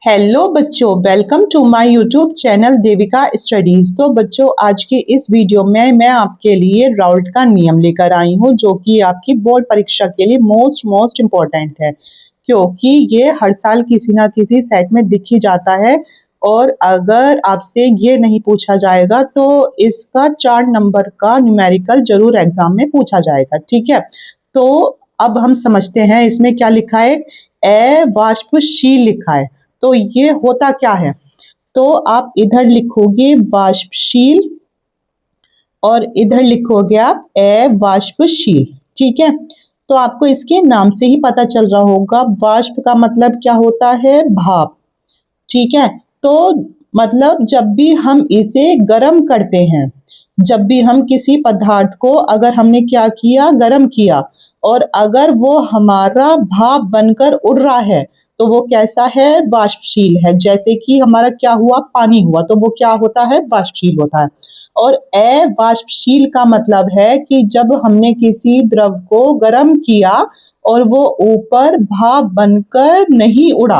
Hello बच्चों, welcome to my YouTube channel Devika studies. तो बच्चों, आज की इस वीडियो में मैं आपके लिए राउल्ट का नियम लेकर आई हूँ, जो कि आपकी बोर्ड परीक्षा के लिए मोस्ट इम्पोर्टेंट है, क्योंकि ये हर साल किसी ना किसी सेट में दिख ही जाता है। और अगर आपसे ये नहीं पूछा जाएगा तो इसका 4 नंबर का न्यूमेरिकल जरूर एग्जाम में पूछा जाएगा। ठीक है, तो अब हम समझते हैं इसमें क्या लिखा है। अवाष्पशील लिखा है, तो ये होता क्या है। तो आप इधर लिखोगे वाष्पशील और इधर लिखोगे आप अवाष्पशील। ठीक है, तो आपको इसके नाम से ही पता चल रहा होगा, वाष्प का मतलब क्या होता है, भाप। ठीक है, तो मतलब जब भी हम इसे गर्म करते हैं, जब भी हम किसी पदार्थ को अगर हमने क्या किया, गर्म किया, और अगर वो हमारा भाप बनकर उड़ रहा है तो वो कैसा है, वाष्पशील है। जैसे कि हमारा क्या हुआ, पानी हुआ, तो वो क्या होता है, वाष्पशील होता है। और अवाष्पशील का मतलब है कि जब हमने किसी द्रव को गर्म किया और वो ऊपर भाप बनकर नहीं उड़ा।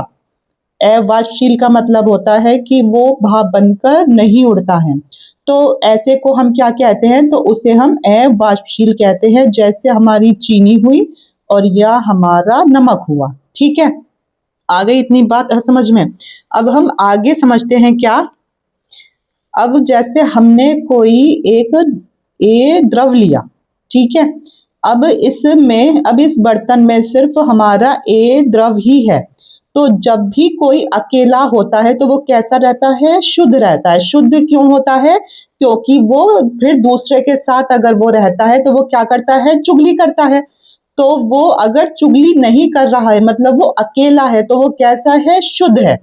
अवाष्पशील का मतलब होता है कि वो भाप बनकर नहीं उड़ता है। तो ऐसे को हम क्या कहते हैं, तो उसे हम अवाष्पशील कहते हैं। जैसे हमारी चीनी हुई और या हमारा नमक हुआ। ठीक है, आ गई इतनी बात समझ में। अब हम आगे समझते हैं क्या। अब जैसे हमने कोई एक द्रव लिया, ठीक है, अब इस बर्तन में सिर्फ हमारा ए द्रव ही है। तो जब भी कोई अकेला होता है तो वो कैसा रहता है, शुद्ध रहता है। शुद्ध क्यों होता है, क्योंकि वो फिर दूसरे के साथ अगर वो रहता है तो वो क्या करता है, चुगली करता है। तो वो अगर चुगली नहीं कर रहा है, मतलब वो अकेला है, तो वो कैसा है, शुद्ध है।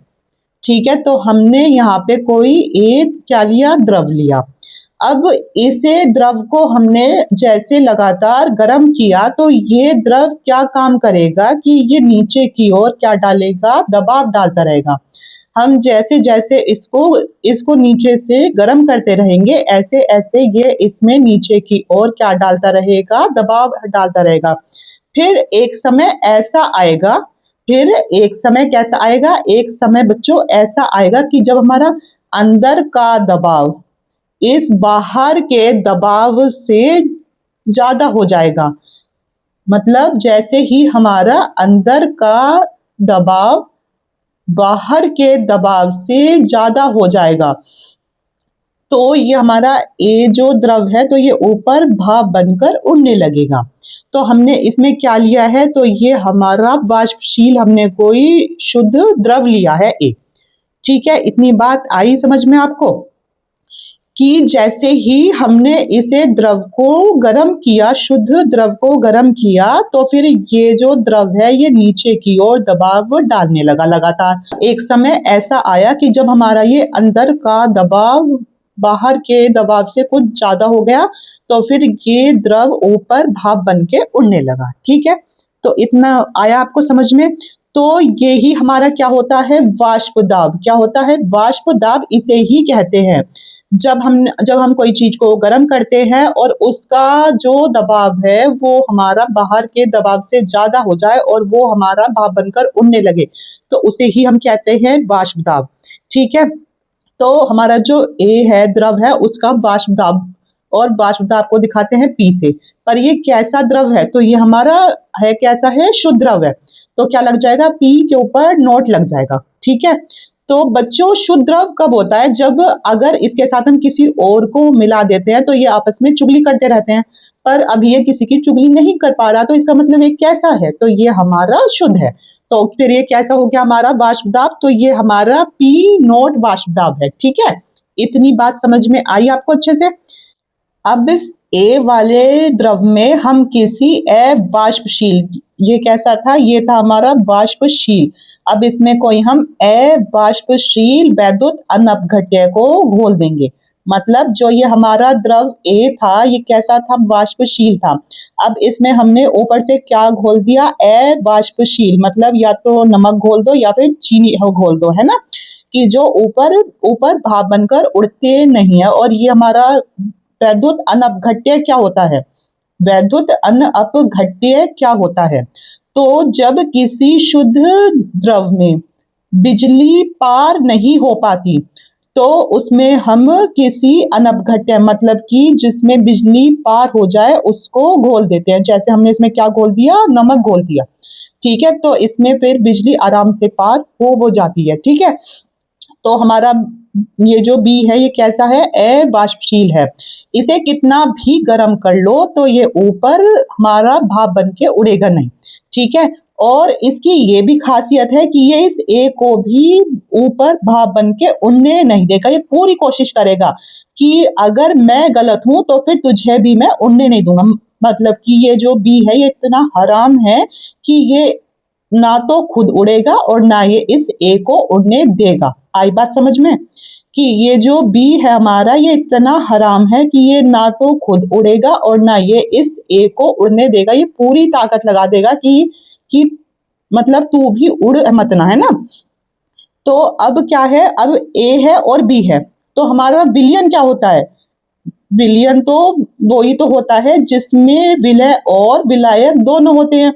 ठीक है, तो हमने यहाँ पे कोई एक क्या लिया, द्रव लिया। अब इसे द्रव को हमने जैसे लगातार गर्म किया तो ये द्रव क्या काम करेगा कि ये नीचे की ओर क्या डालेगा, दबाव डालता रहेगा। हम जैसे जैसे इसको नीचे से गर्म करते रहेंगे, ऐसे ऐसे ये इसमें नीचे की ओर क्या डालता रहेगा, दबाव डालता रहेगा। फिर एक समय ऐसा आएगा, फिर एक समय कैसा आएगा, एक समय बच्चों ऐसा आएगा कि जब हमारा अंदर का दबाव इस बाहर के दबाव से ज्यादा हो जाएगा। मतलब जैसे ही हमारा अंदर का दबाव बाहर के दबाव से ज्यादा हो जाएगा, तो ये हमारा ए जो द्रव है तो ये ऊपर भाप बनकर उड़ने लगेगा। तो हमने इसमें क्या लिया है, तो ये हमारा वाष्पशील, हमने कोई शुद्ध द्रव लिया है ए। ठीक है, इतनी बात आई समझ में आपको कि जैसे ही हमने इसे द्रव को गर्म किया, शुद्ध द्रव को गर्म किया, तो फिर ये जो द्रव है ये नीचे की ओर दबाव डालने लगा लगातार। एक समय ऐसा आया कि जब हमारा ये अंदर का दबाव बाहर के दबाव से कुछ ज्यादा हो गया, तो फिर ये द्रव ऊपर भाप बन के उड़ने लगा। ठीक है, तो इतना आया आपको समझ में। तो ये ही हमारा क्या होता है, वाष्प दाब। क्या होता है, वाष्प दाब इसे ही कहते हैं। जब हम कोई चीज को गर्म करते हैं और उसका जो दबाव है वो हमारा बाहर के दबाव से ज्यादा हो जाए और वो हमारा भाप बनकर उड़ने लगे, तो उसे ही हम कहते हैं वाष्प दाब। ठीक है, तो हमारा जो ए है, द्रव है, उसका वाष्प दाब, और वाष्प दाब को दिखाते हैं पी से। पर ये कैसा द्रव है, तो ये हमारा है कैसा है, शुद्ध द्रव है। तो क्या लग जाएगा, पी के ऊपर नोट लग जाएगा। ठीक है, तो बच्चों शुद्ध द्रव कब होता है, जब अगर इसके साथ हम किसी और को मिला देते हैं तो ये आपस में चुगली करते रहते हैं। पर अभी ये किसी की चुगली नहीं कर पा रहा, तो इसका मतलब ये कैसा है, तो ये हमारा शुद्ध है। तो फिर ये कैसा हो गया, हमारा वाष्प दाब, तो ये हमारा पी नोट वाष्प दाब है। ठीक है, इतनी बात समझ में आई आपको अच्छे से। अब इस ए वाले द्रव में हम किसी अवाष्पशील, ये कैसा था, ये था हमारा वाष्पशील। अब इसमें कोई हम अवाष्पशील वैद्युत अनअपघट्य को घोल देंगे। मतलब जो ये हमारा द्रव ए था ये कैसा था, वाष्पशील था। अब इसमें हमने ऊपर से क्या घोल दिया, अवाष्पशील, मतलब या तो नमक घोल दो या फिर चीनी घोल दो, है ना, कि जो ऊपर ऊपर भाप बनकर उड़ते नहीं है। और ये हमारा वैद्युत अनअपघट्य क्या होता है, वैद्युत अनअपघट्य क्या होता है, तो जब किसी शुद्ध द्रव में बिजली पार नहीं हो पाती, तो उसमें हम किसी अनपघट्य मतलब कि जिसमें बिजली पार हो जाए उसको घोल देते हैं। जैसे हमने इसमें क्या घोल दिया, नमक घोल दिया, ठीक है। तो इसमें फिर बिजली आराम से पार हो जाती है, ठीक है। तो हमारा ये जो बी है ये कैसा है, अवाष्पशील है। इसे कितना भी गर्म कर लो तो ये ऊपर हमारा भाप बन के उड़ेगा नहीं, ठीक है। और इसकी ये भी खासियत है कि ये इस ए को भी ऊपर भाप बन के उड़ने नहीं देगा। ये पूरी कोशिश करेगा कि अगर मैं गलत हूं तो फिर तुझे भी मैं उड़ने नहीं दूंगा। मतलब कि ये जो बी है ये इतना हराम है कि ये ना तो खुद उड़ेगा और ना ये इस ए को उड़ने देगा। आई बात समझ में कि ये जो बी है हमारा ये इतना हराम है कि ये ना तो खुद उड़ेगा और ना ये इस ए को उड़ने देगा। ये पूरी ताकत लगा देगा कि मतलब तू भी उड़ मत ना, है ना। तो अब क्या है, अब ए है और बी है, तो हमारा विलियन क्या होता है, विलियन तो वो ही तो होता है जिसमें विलय और विलायक दोनों होते हैं,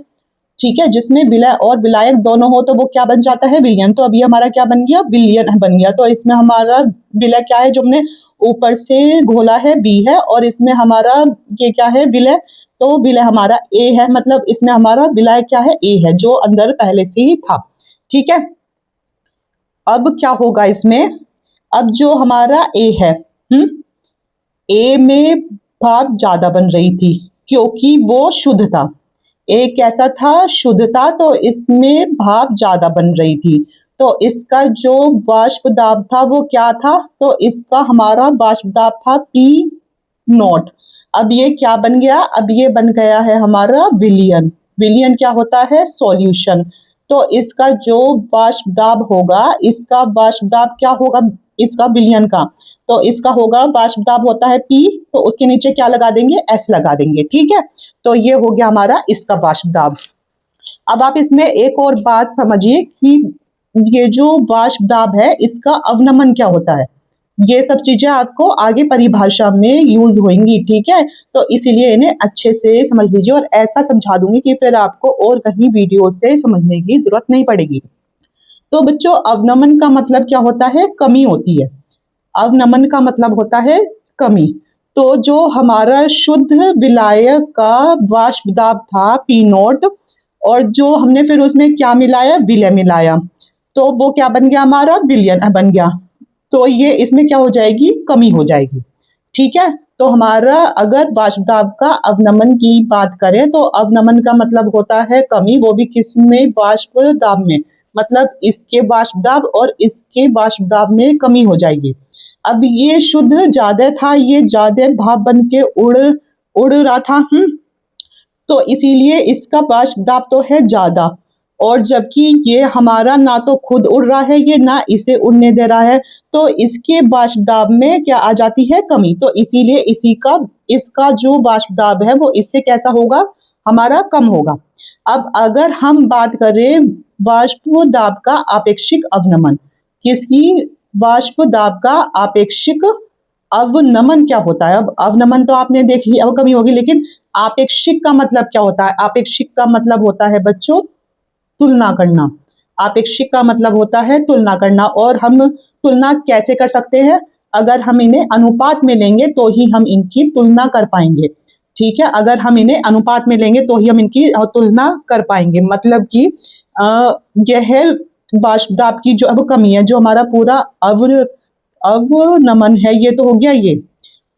ठीक है। जिसमें विलय और विलायक दोनों हो तो वो क्या बन जाता है, विलियन। तो अभी हमारा क्या बन गया, विलियन बन गया। तो इसमें हमारा विलय क्या है, जो हमने ऊपर से घोला है बी है, और इसमें हमारा ये क्या है, विलय। तो विलय हमारा ए है, मतलब इसमें हमारा विलय क्या है, ए है, जो अंदर पहले से ही था, ठीक है। अब क्या होगा इसमें, अब जो हमारा ए है, ए में भाप ज्यादा बन रही थी क्योंकि वो शुद्ध था। ए कैसा था, शुद्ध था, तो इसमें भाप ज्यादा बन रही थी। तो इसका जो वाष्प दाब था वो क्या था, तो इसका हमारा वाष्प दाब था पी नॉट। अब ये क्या बन गया, अब ये बन गया है हमारा विलियन। विलियन क्या होता है, सॉल्यूशन। तो इसका जो वाष्प दाब होगा, इसका वाष्प दाब क्या होगा, इसका विलियन का, तो इसका होगा वाष्प दाब होता है पी, तो उसके नीचे क्या लगा देंगे, एस लगा देंगे, ठीक है। तो ये हो गया हमारा इसका वाष्प दाब। अब आप इसमें एक और बात समझिए कि ये जो वाष्प दाब है इसका अवनमन क्या होता है। ये सब चीजें आपको आगे परिभाषा में यूज होंगी, ठीक है। तो इसीलिए इन्हें अच्छे से समझ लीजिए, और ऐसा समझा दूंगी कि फिर आपको और कहीं वीडियो से समझने की जरूरत नहीं पड़ेगी। तो बच्चों, अवनमन का मतलब क्या होता है, कमी होती है। अवनमन का मतलब होता है कमी। तो जो हमारा शुद्ध विलायक का वाष्प दाब था पी नोट, और जो हमने फिर उसमें क्या मिलाया, विलय मिलाया, तो वो क्या बन गया, हमारा विलियन बन गया। तो ये इसमें क्या हो जाएगी, कमी हो जाएगी, ठीक है। तो हमारा अगर वाष्प दाब का अवनमन की बात करें तो अवनमन का मतलब होता है कमी, वो भी किस में, वाष्प दाब में। मतलब इसके वाष्प दाब और इसके वाष्प दाब में कमी हो जाएगी। अब ये शुद्ध ज्यादा था, ये ज्यादा भाप बन के उड़ उड़ रहा था, तो इसीलिए इसका वाष्प दाब तो है ज्यादा, और जबकि ये हमारा ना तो खुद उड़ रहा है ये, ना इसे उड़ने दे रहा है, तो इसके वाष्प दाब में क्या आ जाती है, कमी। तो इसीलिए इसका जो वाष्प दाब है वो इससे कैसा होगा, हमारा कम होगा। अब अगर हम बात करें वाष्प दाब का आपेक्षिक अवनमन, किसकी, वाष्प दाब का आपेक्षिक अवनमन क्या होता है। अब अवनमन तो आपने देख लिया, अब कमी होगी, लेकिन आपेक्षिक का मतलब क्या होता है, आपेक्षिक का मतलब होता है बच्चों तुलना करना। आपेक्षिक का मतलब होता है तुलना करना, और हम तुलना कैसे कर सकते हैं, अगर हम इन्हें अनुपात में लेंगे तो ही हम इनकी तुलना कर पाएंगे, ठीक है। अगर हम इन्हें अनुपात में लेंगे तो ही हम इनकी तुलना कर पाएंगे। मतलब कि यह वाष्प दाब की जो अब कमी है, जो हमारा पूरा अवनमन है, ये तो हो गया ये,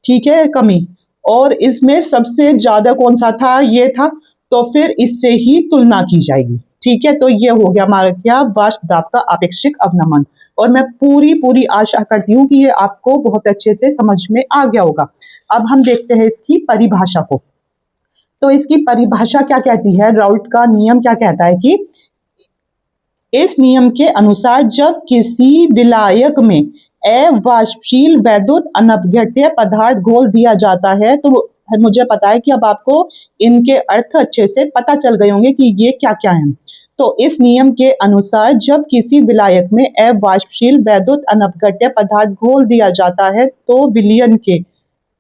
ठीक है, कमी। और इसमें सबसे ज्यादा कौन सा था, ये था, तो फिर इससे ही तुलना की जाएगी, ठीक है। तो ये हो गया हमारा क्या, वाष्प दाब का आपेक्षिक अवनमन। और मैं पूरी पूरी आशा करती हूँ कि ये आपको बहुत अच्छे से समझ में आ गया होगा। अब हम देखते हैं इसकी परिभाषा को। तो इसकी परिभाषा क्या कहती है, राउल्ट का नियम क्या कहता है कि इस नियम के अनुसार जब किसी विलायक में अवाष्पशील वैद्युत अनपघट्य पदार्थ घोल दिया जाता है, तो मुझे पता है कि अब आपको इनके अर्थ अच्छे से पता चल गए होंगे कि ये क्या क्या है। तो इस नियम के अनुसार जब किसी विलायक में अवाष्पशील वैद्युत अनपघट्य पदार्थ घोल दिया जाता है तो विलयन के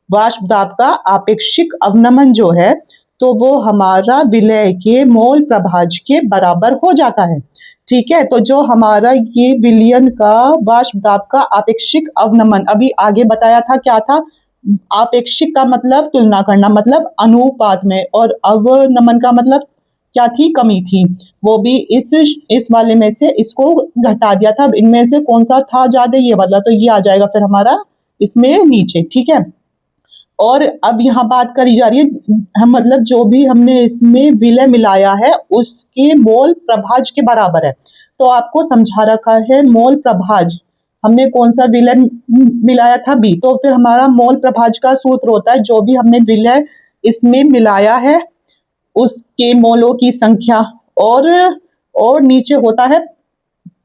वाष्प दाब का आपेक्षिक अवनमन जो है तो वो हमारा विलय के मोल प्रभाज्य के बराबर हो जाता है। ठीक है, तो जो हमारा ये विलयन का वाष्प दाब का आपेक्षिक अवनमन अभी आगे बताया था क्या था। आपेक्षिक का मतलब तुलना करना, मतलब अनुपात में, और अवनमन का मतलब क्या थी, कमी थी। वो भी इस वाले में से इसको घटा दिया था। इनमें से कौन सा था ज्यादा, ये वाला, तो ये आ जाएगा फिर हमारा इसमें नीचे। ठीक है, और अब यहाँ बात करी जा रही है, हम मतलब जो भी हमने इसमें विलय मिलाया है उसके मोल प्रभाज्य के बराबर है। तो आपको समझा रखा है मोल प्रभाज्य, हमने कौन सा विलय मिलाया था, बी, तो फिर हमारा मोल प्रभाज्य का सूत्र होता है जो भी हमने विलय इसमें मिलाया है उसके मोलों की संख्या, और नीचे होता है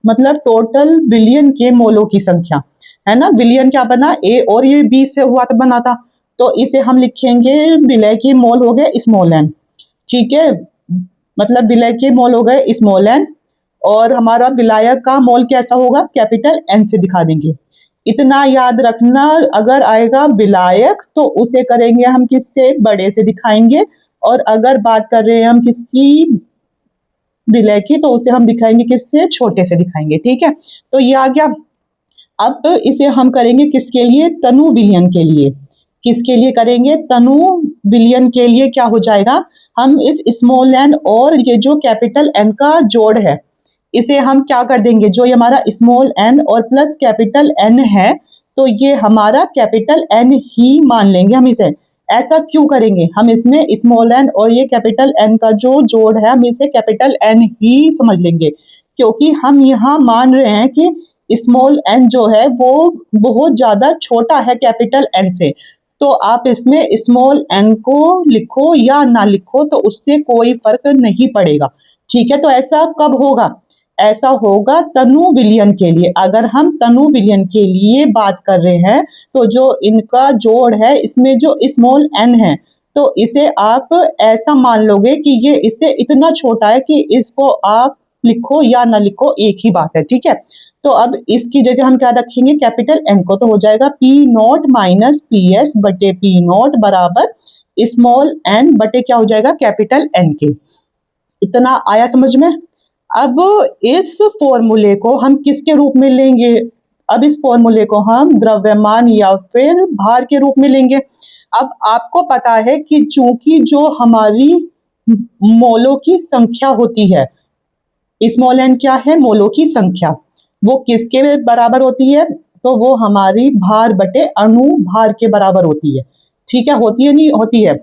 मतलब टोटल विलियन के मोलों की संख्या, है ना। विलियन क्या बना, ए, और ये बी से हुआ तो बना था, तो इसे हम लिखेंगे विलय के मोल हो गए स्मॉल एन। ठीक है, मतलब विलय के मोल हो गए स्मॉल एन, और हमारा विलायक का मोल कैसा होगा, कैपिटल एन से दिखा देंगे। इतना याद रखना, अगर आएगा विलायक तो उसे करेंगे हम किससे, बड़े से दिखाएंगे, और अगर बात कर रहे हैं हम किसकी, विलय की, तो उसे हम दिखाएंगे किससे, छोटे से दिखाएंगे। ठीक है, तो ये आ गया। अब इसे हम करेंगे किसके लिए, तनु विलयन के लिए। किसके लिए करेंगे, तनु विलयन के लिए क्या हो जाएगा, हम इस स्मॉल एन और ये जो कैपिटल एन का जोड़ है इसे हम क्या कर देंगे, जो ये हमारा स्मॉल एन और प्लस कैपिटल एन है तो ये हमारा कैपिटल एन ही मान लेंगे हम इसे। ऐसा क्यों करेंगे, हम इसमें स्मॉल एन और ये कैपिटल एन का जो जोड़ है हम इसे कैपिटल एन ही समझ लेंगे, क्योंकि हम यहाँ मान रहे हैं कि स्मॉल एन जो है वो बहुत ज्यादा छोटा है कैपिटल एन से। तो आप इसमें स्मॉल एन को लिखो या ना लिखो तो उससे कोई फर्क नहीं पड़ेगा। ठीक है, तो ऐसा कब होगा, ऐसा होगा तनु विलयन के लिए। अगर हम तनु विलयन के लिए बात कर रहे हैं तो जो इनका जोड़ है इसमें जो स्मॉल एन है तो इसे आप ऐसा मान लोगे कि ये इससे इतना छोटा है कि इसको आप लिखो या ना लिखो एक ही बात है। ठीक है, तो अब इसकी जगह हम क्या रखेंगे, कैपिटल एन को, तो हो जाएगा P not minus P S बटे पी नॉट बराबर स्मॉल एन बटे क्या हो जाएगा, कैपिटल एन के। इतना आया समझ में। अब इस फॉर्मूले को हम किसके रूप में लेंगे, अब इस फॉर्मूले को हम द्रव्यमान या फिर भार के रूप में लेंगे। अब आपको पता है कि चूंकि जो हमारी मोलों की संख्या होती है, स्मॉल एन क्या है, मोलों की संख्या, वो किसके बराबर होती है, तो वो हमारी भार बटे अणु भार के बराबर होती है। ठीक है, होती है नहीं होती है,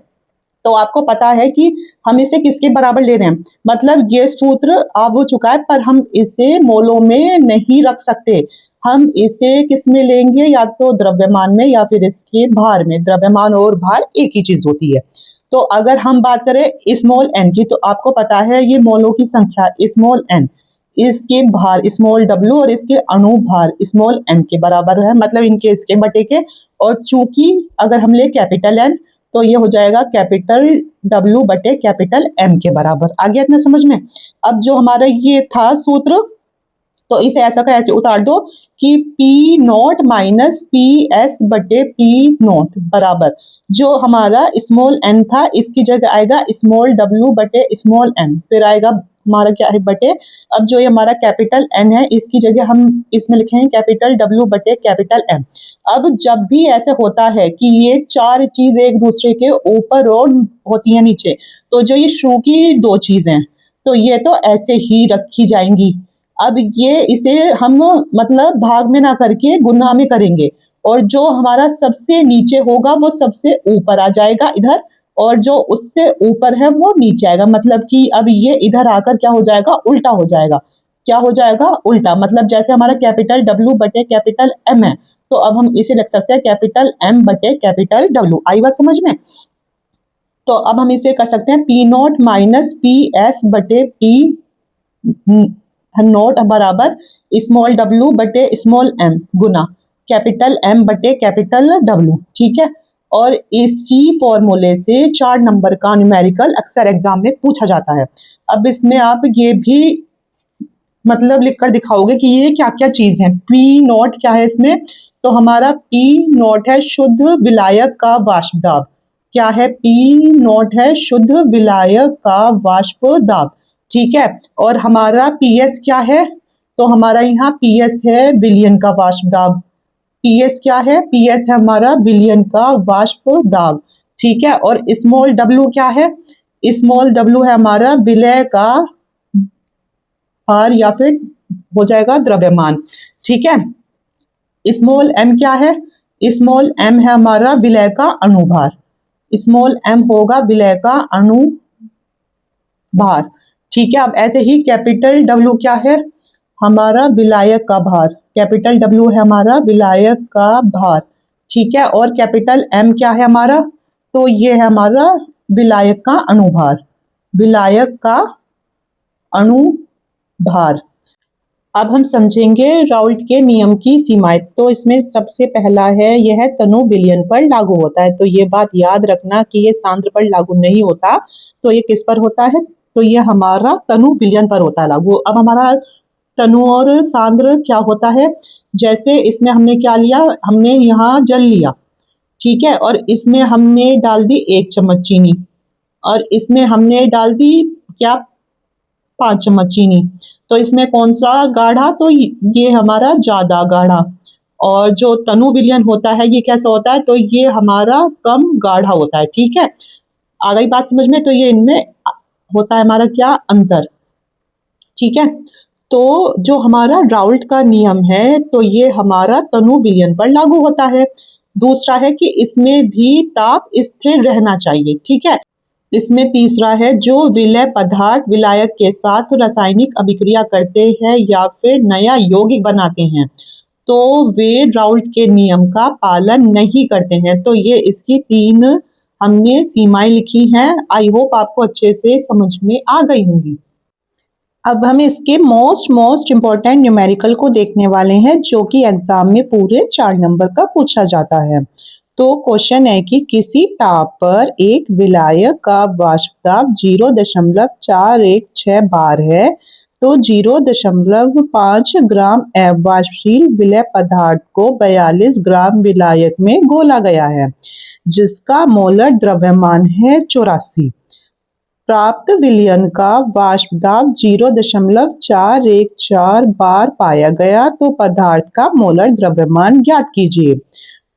तो आपको पता है कि हम इसे किसके बराबर ले रहे हैं, मतलब ये सूत्र अब हो चुका है पर हम इसे मोलों में नहीं रख सकते। हम इसे किस में लेंगे, या तो द्रव्यमान में या फिर इसके भार में। द्रव्यमान और भार एक ही चीज होती है। तो अगर हम बात करें स्मॉल एन की, तो आपको पता है ये मोलों की संख्या स्मॉल एन, इसके भार स्मॉल डब्ल्यू और इसके अणु भार स्मॉल एन के बराबर है, मतलब इनके इसके बटे के। और चूंकि अगर हम ले कैपिटल एन तो ये हो जाएगा कैपिटल डब्ल्यू बटे कैपिटल एम के बराबर। आ गया इतना समझ में। अब जो हमारा ये था सूत्र, तो इसे ऐसा का ऐसे उतार दो कि P not minus P S बटे पी नॉट बराबर जो हमारा स्मॉल एन था इसकी जगह आएगा स्मॉल डब्ल्यू बटे स्मॉल एन, फिर आएगा हमारा क्या है बटे, अब जो ये हमारा कैपिटल एन है इसकी जगह हम इसमें लिखेंगे कैपिटल डब्ल्यू बटे कैपिटल एम। अब जब भी ऐसे होता है कि ये चार चीज एक दूसरे के ऊपर और होती है नीचे, तो जो ये शू की दो चीजें तो ये तो ऐसे ही रखी जाएंगी। अब ये इसे हम मतलब भाग में ना करके गुना में करेंगे, और जो हमारा सबसे नीचे होगा वो सबसे ऊपर आ जाएगा इधर, और जो उससे ऊपर है वो नीचे आएगा। मतलब कि अब ये इधर आकर क्या हो जाएगा, उल्टा हो जाएगा। क्या हो जाएगा, उल्टा। मतलब जैसे हमारा कैपिटल डब्ल्यू बटे कैपिटल एम है तो अब हम इसे लिख सकते हैं कैपिटल एम बटे कैपिटल डब्ल्यू। आई बात समझ में। तो अब हम इसे कर सकते हैं P not minus P S बटे पी नॉट बराबर स्मॉल डब्ल्यू बटे स्मॉल एम गुना कैपिटल एम बटे कैपिटल डब्ल्यू। ठीक है, और इसी फॉर्मूले से 4 नंबर का न्यूमेरिकल अक्सर एग्जाम में पूछा जाता है। अब इसमें आप ये भी मतलब लिखकर दिखाओगे कि ये क्या क्या चीज है। पी नॉट क्या है इसमें, तो हमारा पी नॉट है शुद्ध विलायक का वाष्प दाब, क्या है, पी नॉट है शुद्ध विलायक का वाष्प दाब, ठीक है। और हमारा पीएस क्या है, तो हमारा यहाँ पीएस है विलयन का वाष्प दाब। पीएस क्या है, पीएस है हमारा विलयन का वाष्प दाब, ठीक है। और स्मॉल डब्ल्यू क्या है, स्मॉल डब्ल्यू है हमारा विलय का भार या फिर हो जाएगा द्रव्यमान, ठीक है। स्मॉल एम क्या है, स्मॉल एम है हमारा विलय का अणुभार, स्मॉल एम होगा विलय का अणुभार, ठीक है। अब ऐसे ही कैपिटल डब्ल्यू क्या है, हमारा विलायक का भार, कैपिटल डब्ल्यू है हमारा विलायक का भार, ठीक है। और कैपिटल एम क्या है हमारा, तो ये है हमारा विलायक का अणुभार, विलायक का अणुभार। अब हम समझेंगे राउल्ट के नियम की सीमाएं। तो इसमें सबसे पहला है यह तनु विलयन पर लागू होता है। तो ये बात याद रखना कि ये सांद्र पर लागू नहीं होता, तो ये किस पर होता है, तो ये हमारा तनु विलयन पर होता है लागू। अब हमारा तनु और सांद्र क्या होता है, जैसे इसमें हमने क्या लिया, हमने यहाँ जल लिया, ठीक है। और इसमें हमने डाल दी 1 चम्मच चीनी, और इसमें हमने डाल दी क्या, 5 चम्मच चीनी। तो इसमें कौन सा गाढ़ा, तो ये हमारा ज्यादा गाढ़ा। और जो तनु विलयन होता है ये कैसा होता है, तो ये हमारा कम गाढ़ा होता है, ठीक है। आ गई बात समझ में, तो ये इनमें होता है हमारा क्या अंतर, ठीक है। तो जो हमारा राउल्ट का नियम है तो ये हमारा तनु विलयन पर लागू होता है। दूसरा है कि इसमें भी ताप स्थिर रहना चाहिए, ठीक है। इसमें तीसरा है जो विलय पदार्थ विलायक के साथ रासायनिक अभिक्रिया करते हैं या फिर नया यौगिक बनाते हैं तो वे राउल्ट के नियम का पालन नहीं करते हैं। तो ये इसकी 3 हमने सीमाएं लिखी हैं। आई होप आपको अच्छे से समझ में आ गई होंगी। अब हम इसके मोस्ट इम्पोर्टेंट न्यूमेरिकल को देखने वाले हैं जो कि एग्जाम में पूरे 4 नंबर का पूछा जाता है। तो क्वेश्चन है कि किसी ताप पर एक विलायक का वाष्प दाब 0.416 बार है तो 0.5 ग्राम अवाष्पशील विलय पदार्थ को 42 ग्राम विलायक में घोला गया है जिसका मोलर द्रव्यमान है 84। प्राप्त विलयन का वाष्प दाब 0.414 बार पाया गया तो पदार्थ का मोलर द्रव्यमान ज्ञात कीजिए।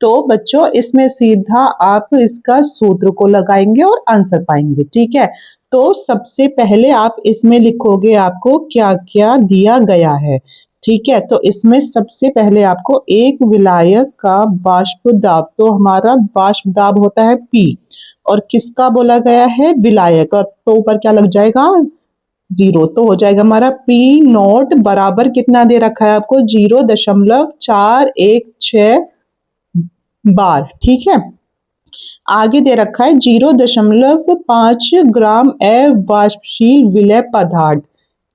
तो बच्चों इसमें सीधा आप इसका सूत्र को लगाएंगे और आंसर पाएंगे, ठीक है। तो सबसे पहले आप इसमें लिखोगे आपको क्या क्या दिया गया है, ठीक है। तो इसमें सबसे पहले आपको एक विलायक का वाष्प दाब, तो हमारा वाष्प दाब होता है P और किसका बोला गया है, विलायक, तो ऊपर क्या लग जाएगा 0, तो हो जाएगा हमारा P नॉट बराबर कितना दे रखा है आपको 0.416 बार, ठीक है। आगे दे रखा है 0.5 ग्राम अवाष्पशील विलय पदार्थ,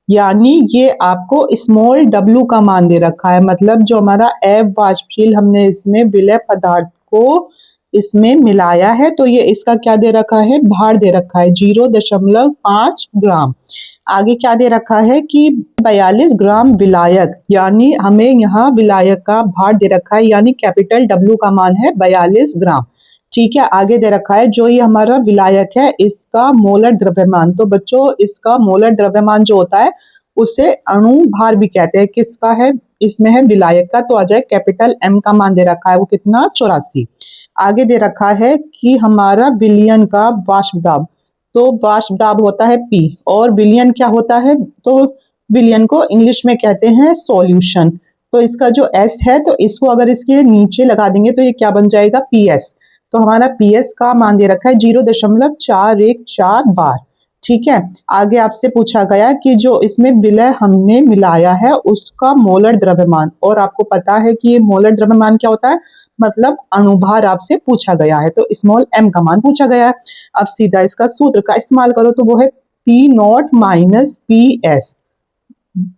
यानी ये आपको स्मॉल w का मान दे रखा है, मतलब जो हमारा अवाष्पशील हमने इसमें विलय पदार्थ को इसमें मिलाया है तो ये इसका क्या दे रखा है, भार दे रखा है 0.5 ग्राम। आगे क्या दे रखा है कि 42 ग्राम विलायक, यानी हमें यहाँ विलायक का भार दे रखा है, यानी कैपिटल W का मान है 42 ग्राम, ठीक है। आगे दे रखा है जो ये हमारा विलायक है इसका मोलर द्रव्यमान, तो बच्चों इसका मोलर द्रव्यमान जो होता है उसे अणु भार भी कहते हैं, किसका है, इसमें है विलायक का, तो आ जाए कैपिटल M का मान दे रखा है वो कितना 84। आगे दे रखा है कि हमारा विलयन का वाष्प दाब, तो वाष्प दाब होता है P और विलयन क्या होता है, तो विलयन को इंग्लिश में कहते हैं सॉल्यूशन, तो इसका जो S है तो इसको अगर इसके नीचे लगा देंगे तो ये क्या बन जाएगा PS, तो हमारा PS का मान दे रखा है 0.414 बार, ठीक है। आगे आपसे पूछा गया कि जो इसमें विलय हमने मिलाया है उसका मोलर द्रव्यमान, और आपको पता है कि ये मोलर द्रव्यमान क्या होता है, मतलब अणुभार आपसे पूछा गया है, तो स्मॉल m का मान पूछा गया है। अब सीधा इसका सूत्र का इस्तेमाल करो तो वो है P नॉट माइनस PS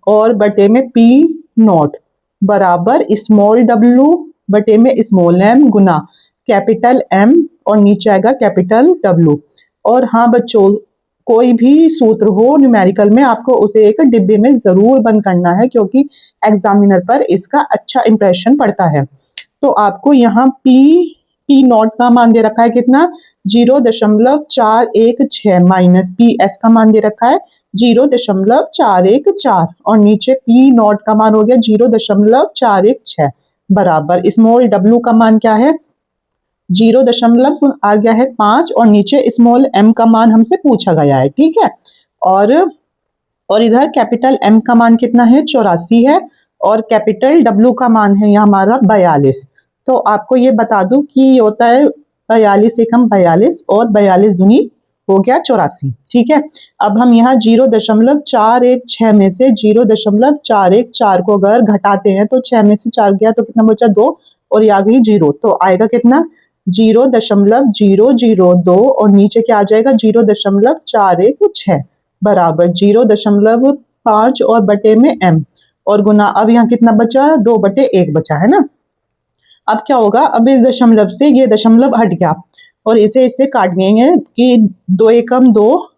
और बटे में P नॉट बराबर स्मॉल w बटे में स्मॉल m गुना कैपिटल M और नीचे आएगा कैपिटल W। और हाँ बच्चों कोई भी सूत्र हो न्यूमेरिकल में आपको उसे एक डिब्बे में जरूर बंद करना है क्योंकि एग्जामिनर पर इसका अच्छा इंप्रेशन पड़ता है। तो आपको यहाँ P पी नॉट का मान दे रखा है कितना 0.416 माइनस पी एस का मान दे रखा है 0.414 और नीचे पी नॉट का मान हो गया 0.416 बराबर स्मॉल डब्ल्यू का मान क्या है 0 आ गया है 5 और नीचे स्मॉल एम का मान हमसे पूछा गया है। ठीक है, और इधर कैपिटल एम का मान कितना है 84 है और कैपिटल डब्ल्यू का मान है यहाँ हमारा 42। तो आपको ये बता दूं कि ये होता है 42 एकम 42 और 42 दूनी हो गया 84। ठीक है, अब हम यहाँ 0.416 में से 0.414 को अगर घटाते हैं तो 6 में से 4 गया तो कितना बचा 2 और ये आ गई 0, तो आएगा कितना 0.002 और नीचे क्या आ जाएगा 0.416 बराबर 0.5 और बटे में m और गुना। अब यहाँ कितना बचा 2/1 बचा है ना। अब क्या होगा, अब इस दशमलव से ये दशमलव हट गया और इसे इससे काट देंगे कि 2 एकम 2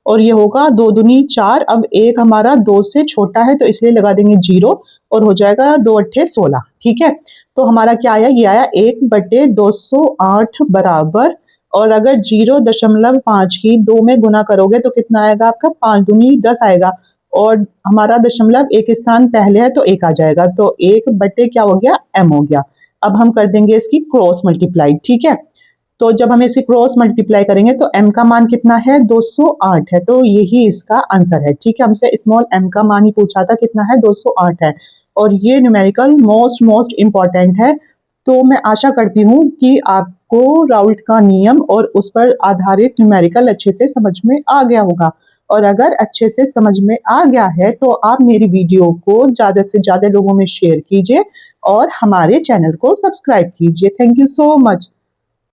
और ये होगा 2 दूनी 4। अब एक हमारा 2 से छोटा है तो इसलिए लगा देंगे 0 और हो जाएगा 2 अट्ठे 16। ठीक है, तो हमारा क्या आया, ये आया 1/208 बराबर, और अगर 0.5 की 2 में गुना करोगे तो कितना आएगा आपका 5 दूनी 10 आएगा और हमारा दशमलव एक स्थान पहले है तो 1 आ जाएगा, तो 1 क्या हो गया m हो गया। अब हम कर देंगे इसकी क्रॉस मल्टीप्लाई। ठीक है, तो जब हम इसकी क्रॉस मल्टीप्लाई करेंगे तो m का मान कितना है 208 है, तो यही इसका आंसर है। ठीक है, हमसे स्मॉल m का मान ही पूछा था कितना है 208 है और ये न्यूमेरिकल मोस्ट इम्पॉर्टेंट है। तो मैं आशा करती हूँ कि आपको राउल्ट का नियम और उस पर आधारित न्यूमेरिकल अच्छे से समझ में आ गया होगा, और अगर अच्छे से समझ में आ गया है तो आप मेरी वीडियो को ज़्यादा से ज़्यादा लोगों में शेयर कीजिए और हमारे चैनल को सब्सक्राइब कीजिए। Thank you so much.